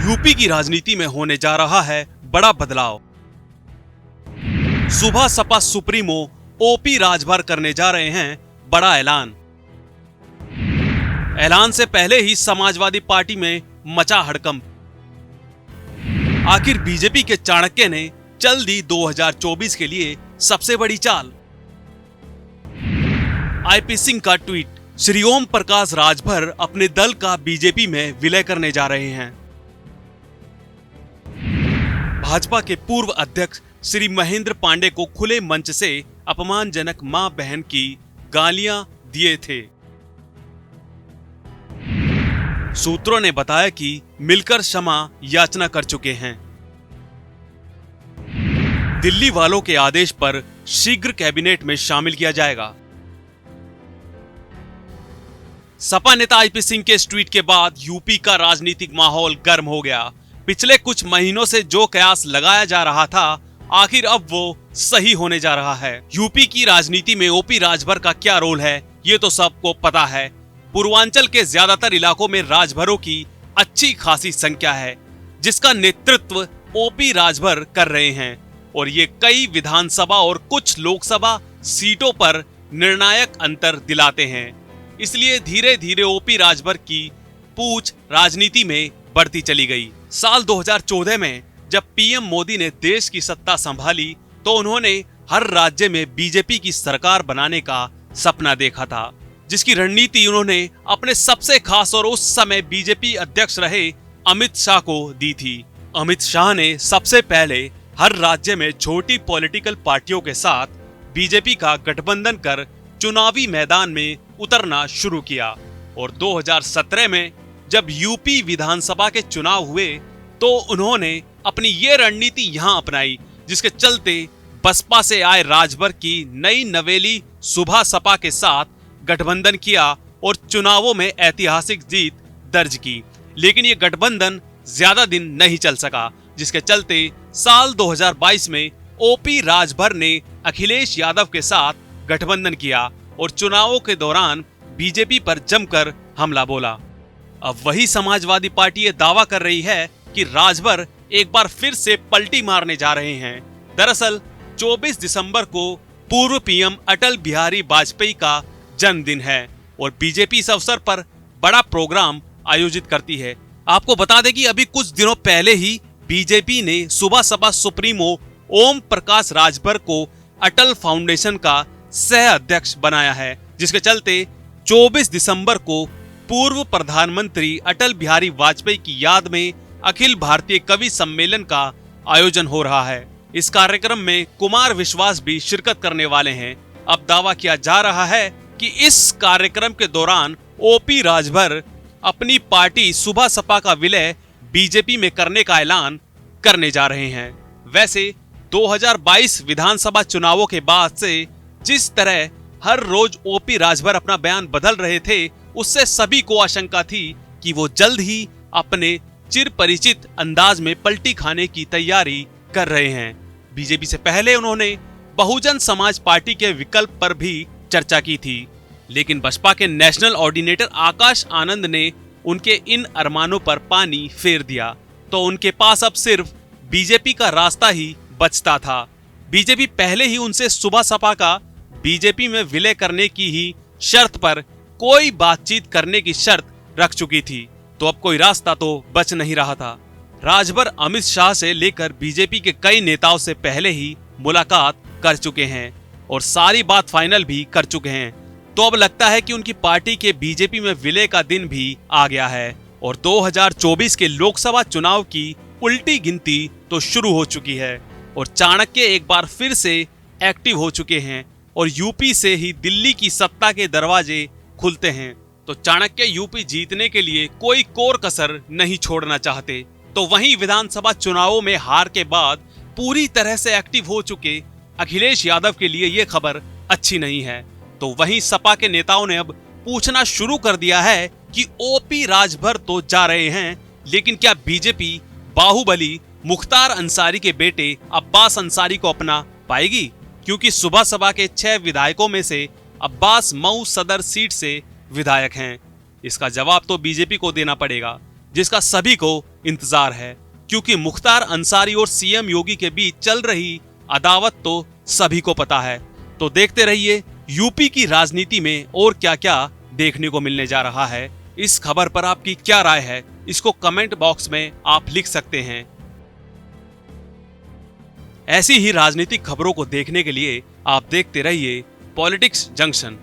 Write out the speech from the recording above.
UP की राजनीति में होने जा रहा है बड़ा बदलाव। सुबह सपा सुप्रीमो ओपी राजभर करने जा रहे हैं बड़ा ऐलान। ऐलान से पहले ही समाजवादी पार्टी में मचा हड़कंप। आखिर बीजेपी के चाणक्य ने चल दी 2024 के लिए सबसे बड़ी चाल। आईपी सिंह का ट्वीट, श्री ओम प्रकाश राजभर अपने दल का बीजेपी में विलय करने जा रहे हैं। भाजपा के पूर्व अध्यक्ष श्री महेंद्र पांडे को खुले मंच से अपमानजनक मां बहन की गालियां दिए थे। सूत्रों ने बताया कि मिलकर क्षमा याचना कर चुके हैं। दिल्ली वालों के आदेश पर शीघ्र कैबिनेट में शामिल किया जाएगा। सपा नेता आईपी सिंह के इस ट्वीट के बाद यूपी का राजनीतिक माहौल गर्म हो गया। पिछले कुछ महीनों से जो कयास लगाया जा रहा था, आखिर अब वो सही होने जा रहा है। यूपी की राजनीति में ओपी राजभर का क्या रोल है, ये तो सबको पता है। पूर्वांचल के ज्यादातर इलाकों में राजभरों की अच्छी खासी संख्या है, जिसका नेतृत्व ओपी राजभर कर रहे हैं और ये कई विधानसभा और कुछ लोकसभा सीटों पर निर्णायक अंतर दिलाते हैं। इसलिए धीरे धीरे ओपी राजभर की पूछ राजनीति में बढ़ती चली गई। साल 2014 में जब पीएम मोदी ने देश की सत्ता संभाली तो उन्होंने हर राज्य में बीजेपी की सरकार बनाने का सपना देखा था, जिसकी रणनीति उन्होंने अपने सबसे खास और उस समय बीजेपी अध्यक्ष रहे अमित शाह को दी थी। अमित शाह ने सबसे पहले हर राज्य में छोटी पॉलिटिकल पार्टियों के साथ बीजेपी का गठबंधन कर चुनावी मैदान में उतरना शुरू किया और 2017 में जब यूपी विधानसभा के चुनाव हुए तो उन्होंने अपनी ये रणनीति यहां अपनाई, जिसके चलते बसपा से आए राजभर की नई नवेली सुबह सपा के साथ गठबंधन किया और चुनावों में ऐतिहासिक जीत दर्ज की। लेकिन ये गठबंधन ज्यादा दिन नहीं चल सका, जिसके चलते साल 2022 में ओपी राजभर ने अखिलेश यादव के साथ गठबंधन किया और चुनावों के दौरान बीजेपी पर जमकर हमला बोला। अब वही समाजवादी पार्टी ये दावा कर रही है कि राजभर एक बार फिर से पलटी मारने जा रहे हैं। दरअसल 24 दिसंबर को पूर्व पीएम अटल बिहारी वाजपेयी का जन्मदिन है और बीजेपी इस अवसर पर बड़ा प्रोग्राम आयोजित करती है। आपको बता दें कि अभी कुछ दिनों पहले ही बीजेपी ने सुबह सपा सुप्रीमो ओम प्रकाश राजभर को अटल फाउंडेशन का सह अध्यक्ष बनाया है, जिसके चलते 24 दिसंबर को पूर्व प्रधानमंत्री अटल बिहारी वाजपेयी की याद में अखिल भारतीय कवि सम्मेलन का आयोजन हो रहा है। इस कार्यक्रम में कुमार विश्वास भी शिरकत करने वाले हैं। अब दावा किया जा रहा है कि इस कार्यक्रम के दौरान ओपी राजभर अपनी पार्टी सुबह सपा का विलय बीजेपी में करने का ऐलान करने जा रहे हैं। वैसे 2022 विधानसभा चुनावों के बाद से जिस तरह हर रोज ओपी राजभर अपना बयान बदल रहे थे, उससे सभी को आशंका थी कि वो जल्द ही अपने चिर परिचित अंदाज में पलटी खाने की तैयारी कर रहे हैं। बीजेपी से पहले उन्होंने बहुजन समाज पार्टी के विकल्प पर भी चर्चा की थी, लेकिन बसपा के नेशनल ऑर्डिनेटर आकाश आनंद ने उनके इन अरमानों पर पानी फेर दिया, तो उनके पास अब सिर्फ बीजेपी का रास्ता ही बचता था। बीजेपी पहले ही उनसे सुबह सपा का बीजेपी में विलय करने की ही शर्त पर कोई बातचीत करने की शर्त रख चुकी थी, तो अब कोई रास्ता तो बच नहीं रहा था। राजभर अमित शाह से लेकर बीजेपी के कई नेताओं से पहले ही मुलाकात कर चुके हैं और सारी बात फाइनल भी कर चुके हैं, तो अब लगता है कि उनकी पार्टी के बीजेपी में विलय का दिन भी आ गया है और 2024 के लोकसभा चुनाव की उल्टी गिनती तो शुरू हो चुकी है और चाणक्य एक बार फिर से एक्टिव हो चुके हैं और यूपी से ही दिल्ली की सत्ता के दरवाजे खुलते हैं। तो चाणक्य यूपी जीतने के लिए कोई कोर कसर नहीं छोड़ना चाहते। तो वहीं विधानसभा चुनावों में हार के बाद पूरी तरह से एक्टिव हो चुके अखिलेश यादव के लिए ये खबर अच्छी नहीं है। तो वहीं सपा के नेताओं ने अब पूछना शुरू कर दिया है कि ओपी राजभर तो जा रहे हैं, लेकिन क्या बीजेपी बाहुबली मुख्तार अंसारी के बेटे अब्बास अंसारी को अपना पाएगी? क्योंकि सुबह सपा के 6 विधायकों में से अब्बास मऊ सदर सीट से विधायक हैं। इसका जवाब तो बीजेपी को देना पड़ेगा, जिसका सभी को इंतजार है, क्योंकि मुख्तार अंसारी और सीएम योगी के बीच चल रही अदावत तो सभी को पता है। तो देखते रहिए यूपी की राजनीति में और क्या क्या देखने को मिलने जा रहा है। इस खबर पर आपकी क्या राय है, इसको कमेंट बॉक्स में आप लिख सकते हैं। ऐसी ही राजनीतिक खबरों को देखने के लिए आप देखते रहिए पॉलिटिक्स जंक्शन।